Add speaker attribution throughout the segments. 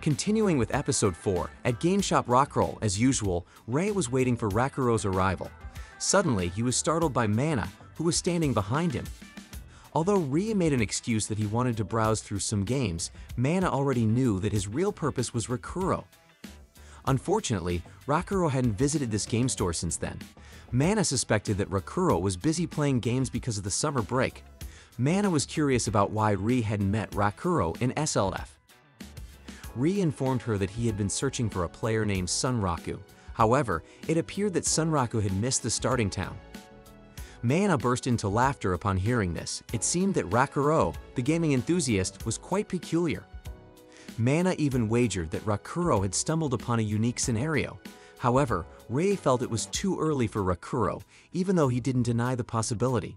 Speaker 1: Continuing with Episode 4, at Game Shop Rockroll, as usual, Ray was waiting for Rakuro's arrival. Suddenly, he was startled by Mana, who was standing behind him. Although Ray made an excuse that he wanted to browse through some games, Mana already knew that his real purpose was Rakuro. Unfortunately, Rakuro hadn't visited this game store since then. Mana suspected that Rakuro was busy playing games because of the summer break. Mana was curious about why Ray hadn't met Rakuro in SLF. Ray informed her that he had been searching for a player named Sunraku. However, it appeared that Sunraku had missed the starting town. Mana burst into laughter upon hearing this. It seemed that Rakuro, the gaming enthusiast, was quite peculiar. Mana even wagered that Rakuro had stumbled upon a unique scenario. However, Ray felt it was too early for Rakuro, even though he didn't deny the possibility.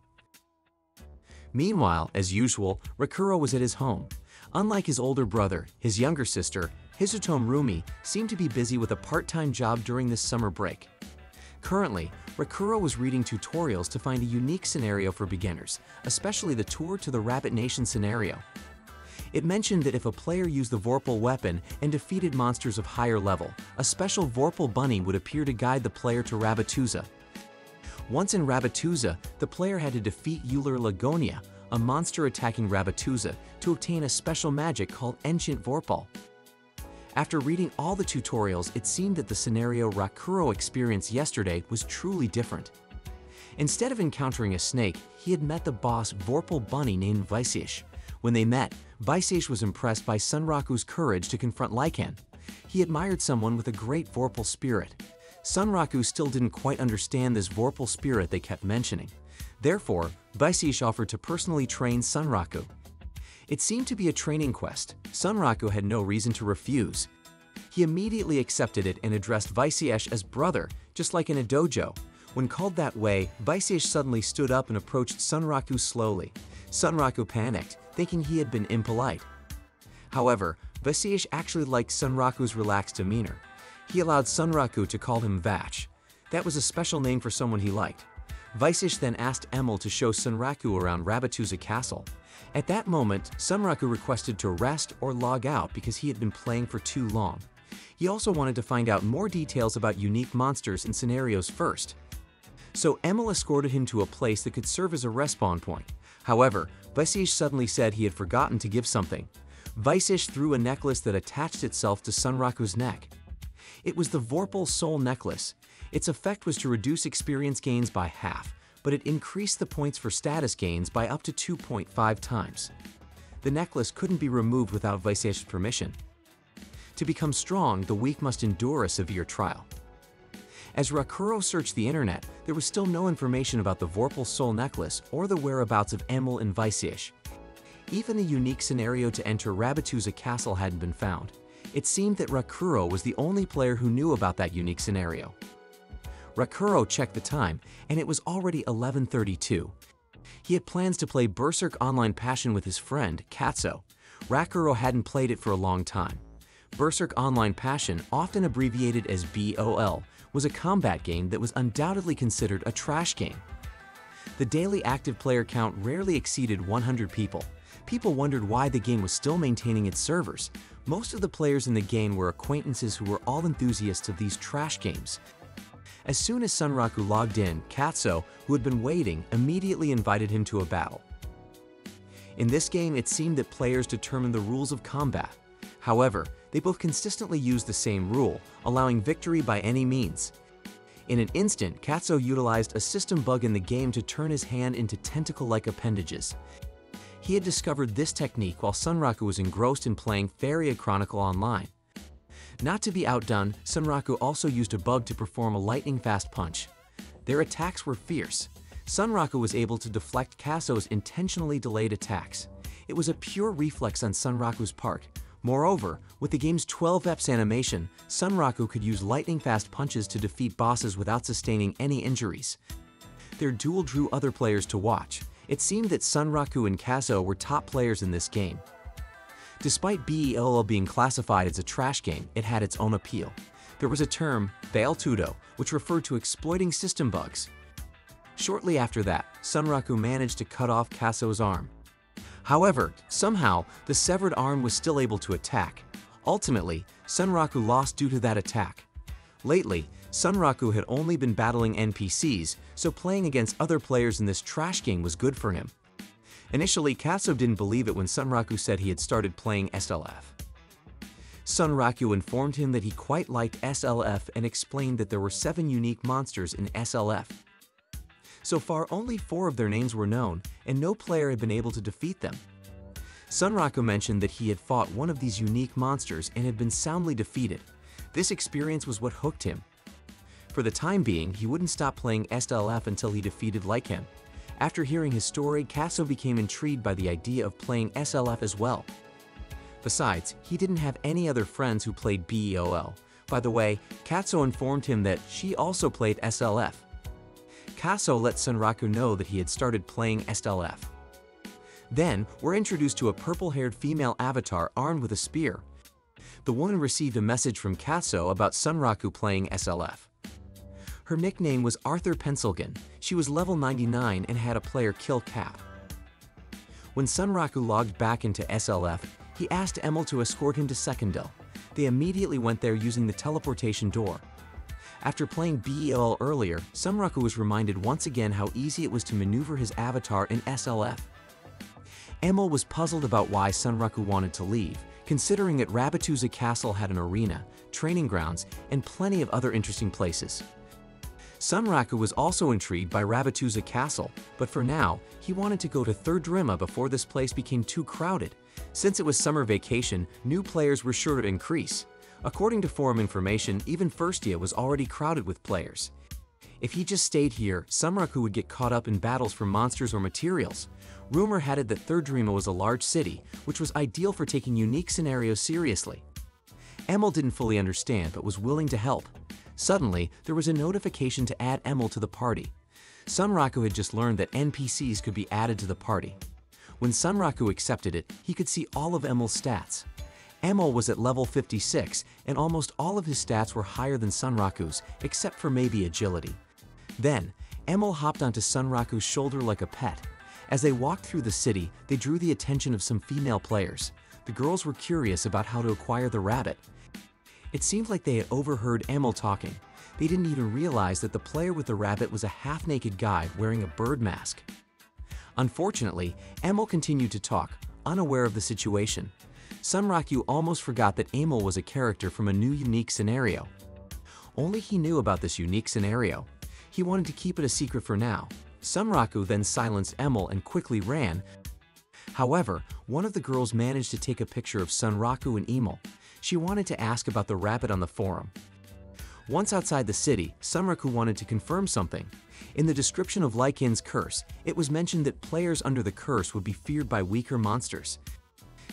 Speaker 1: Meanwhile, as usual, Rakuro was at his home. Unlike his older brother, his younger sister, Hizutome Rumi, seemed to be busy with a part-time job during this summer break. Currently, Rakuro was reading tutorials to find a unique scenario for beginners, especially the Tour to the Rabbit Nation scenario. It mentioned that if a player used the Vorpal weapon and defeated monsters of higher level, a special Vorpal bunny would appear to guide the player to Rabbituza. Once in Rabbituza, the player had to defeat Euler Lagonia, a monster attacking Rabbituza, to obtain a special magic called Ancient Vorpal. After reading all the tutorials, it seemed that the scenario Rakuro experienced yesterday was truly different. Instead of encountering a snake, he had met the boss Vorpal bunny named Vaisish. When they met, Vaisish was impressed by Sunraku's courage to confront Lycan. He admired someone with a great Vorpal spirit. Sunraku still didn't quite understand this Vorpal spirit they kept mentioning. Therefore, Vaisish offered to personally train Sunraku. It seemed to be a training quest. Sunraku had no reason to refuse. He immediately accepted it and addressed Vaisish as brother, just like in a dojo. When called that way, Vaisish suddenly stood up and approached Sunraku slowly. Sunraku panicked, thinking he had been impolite. However, Vaisish actually liked Sunraku's relaxed demeanor. He allowed Sunraku to call him Vach. That was a special name for someone he liked. Vaisish then asked Emil to show Sunraku around Rabbituza Castle. At that moment, Sunraku requested to rest or log out because he had been playing for too long. He also wanted to find out more details about unique monsters and scenarios first. So Emil escorted him to a place that could serve as a respawn point. However, Vaisish suddenly said he had forgotten to give something. Vaisish threw a necklace that attached itself to Sunraku's neck. It was the Vorpal Soul Necklace. Its effect was to reduce experience gains by half, but it increased the points for status gains by up to 2.5 times. The necklace couldn't be removed without Vaisish's permission. To become strong, the weak must endure a severe trial. As Rakuro searched the internet, there was still no information about the Vorpal Soul Necklace or the whereabouts of Emil and Vaisish. Even a unique scenario to enter Rabbituza Castle hadn't been found. It seemed that Rakuro was the only player who knew about that unique scenario. Rakuro checked the time, and it was already 11:32. He had plans to play Berserk Online Passion with his friend, Katso. Rakuro hadn't played it for a long time. Berserk Online Passion, often abbreviated as BOL, was a combat game that was undoubtedly considered a trash game. The daily active player count rarely exceeded 100 people. People wondered why the game was still maintaining its servers. Most of the players in the game were acquaintances who were all enthusiasts of these trash games. As soon as Sunraku logged in, Katso, who had been waiting, immediately invited him to a battle. In this game, it seemed that players determined the rules of combat. However, they both consistently used the same rule, allowing victory by any means. In an instant, Katso utilized a system bug in the game to turn his hand into tentacle-like appendages. He had discovered this technique while Sunraku was engrossed in playing Faeria Chronicle Online. Not to be outdone, Sunraku also used a bug to perform a lightning-fast punch. Their attacks were fierce. Sunraku was able to deflect Katso's intentionally delayed attacks. It was a pure reflex on Sunraku's part. Moreover, with the game's 12 EPS animation, Sunraku could use lightning-fast punches to defeat bosses without sustaining any injuries. Their duel drew other players to watch. It seemed that Sunraku and Katso were top players in this game. Despite BELL being classified as a trash game, it had its own appeal. There was a term, Bailtudo, which referred to exploiting system bugs. Shortly after that, Sunraku managed to cut off Katso's arm. However, somehow, the severed arm was still able to attack. Ultimately, Sunraku lost due to that attack. Lately, Sunraku had only been battling NPCs, so playing against other players in this trash game was good for him. Initially, Katsuo didn't believe it when Sunraku said he had started playing SLF. Sunraku informed him that he quite liked SLF and explained that there were 7 unique monsters in SLF. So far, only 4 of their names were known, and no player had been able to defeat them. Sunraku mentioned that he had fought one of these unique monsters and had been soundly defeated. This experience was what hooked him. For the time being, he wouldn't stop playing SLF until he defeated like him. After hearing his story, Katsuo became intrigued by the idea of playing SLF as well. Besides, he didn't have any other friends who played BEOL. By the way, Katsuo informed him that she also played SLF. Katsuo let Sunraku know that he had started playing SLF. Then, we're introduced to a purple-haired female avatar armed with a spear. The woman received a message from Katsuo about Sunraku playing SLF. Her nickname was Arthur Pencilgun. She was level 99 and had a player kill cap. When Sunraku logged back into SLF, he asked Emil to escort him to Secondil. They immediately went there using the teleportation door. After playing BEL earlier, Sunraku was reminded once again how easy it was to maneuver his avatar in SLF. Emil was puzzled about why Sunraku wanted to leave, considering that Rabatuza Castle had an arena, training grounds, and plenty of other interesting places. Sunraku was also intrigued by Rabatuza Castle, but for now, he wanted to go to Third Rima before this place became too crowded. Since it was summer vacation, new players were sure to increase. According to forum information, even First Year was already crowded with players. If he just stayed here, Sunraku would get caught up in battles for monsters or materials. Rumor had it that Third Rima was a large city, which was ideal for taking unique scenarios seriously. Emil didn't fully understand but was willing to help. Suddenly, there was a notification to add Emil to the party. Sunraku had just learned that NPCs could be added to the party. When Sunraku accepted it, he could see all of Emil's stats. Emil was at level 56, and almost all of his stats were higher than Sunraku's, except for maybe agility. Then, Emil hopped onto Sunraku's shoulder like a pet. As they walked through the city, they drew the attention of some female players. The girls were curious about how to acquire the rabbit. It seemed like they had overheard Emil talking. They didn't even realize that the player with the rabbit was a half-naked guy wearing a bird mask. Unfortunately, Emil continued to talk, unaware of the situation. Sunraku almost forgot that Emil was a character from a new unique scenario. Only he knew about this unique scenario. He wanted to keep it a secret for now. Sunraku then silenced Emil and quickly ran. However, one of the girls managed to take a picture of Sunraku and Emil. She wanted to ask about the rabbit on the forum. Once outside the city, Sunraku wanted to confirm something. In the description of Lycan's curse, it was mentioned that players under the curse would be feared by weaker monsters.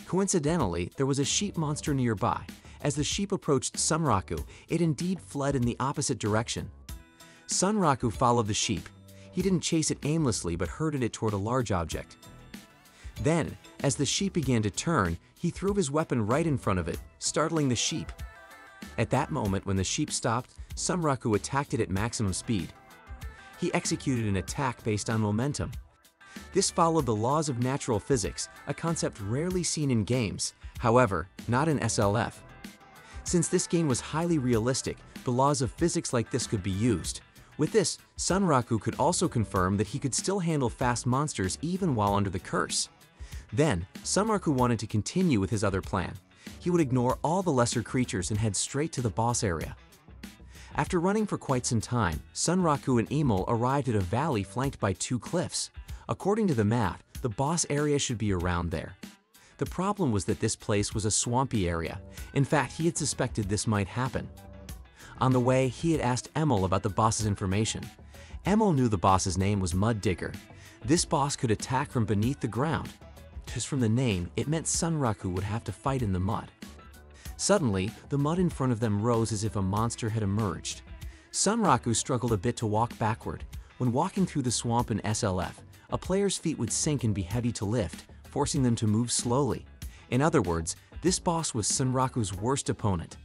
Speaker 1: Coincidentally, there was a sheep monster nearby. As the sheep approached Sunraku, it indeed fled in the opposite direction. Sunraku followed the sheep. He didn't chase it aimlessly but herded it toward a large object. Then, as the sheep began to turn, he threw his weapon right in front of it, startling the sheep. At that moment, when the sheep stopped, Sunraku attacked it at maximum speed. He executed an attack based on momentum. This followed the laws of natural physics, a concept rarely seen in games, however, not in SLF. Since this game was highly realistic, the laws of physics like this could be used. With this, Sunraku could also confirm that he could still handle fast monsters even while under the curse. Then, Sunraku wanted to continue with his other plan. He would ignore all the lesser creatures and head straight to the boss area. After running for quite some time, Sunraku and Emil arrived at a valley flanked by 2 cliffs. According to the map, the boss area should be around there. The problem was that this place was a swampy area. In fact, he had suspected this might happen. On the way, he had asked Emil about the boss's information. Emil knew the boss's name was Mud Digger. This boss could attack from beneath the ground. Just from the name, it meant Sunraku would have to fight in the mud. Suddenly, the mud in front of them rose as if a monster had emerged. Sunraku struggled a bit to walk backward. When walking through the swamp in SLF, a player's feet would sink and be heavy to lift, forcing them to move slowly. In other words, this boss was Sunraku's worst opponent.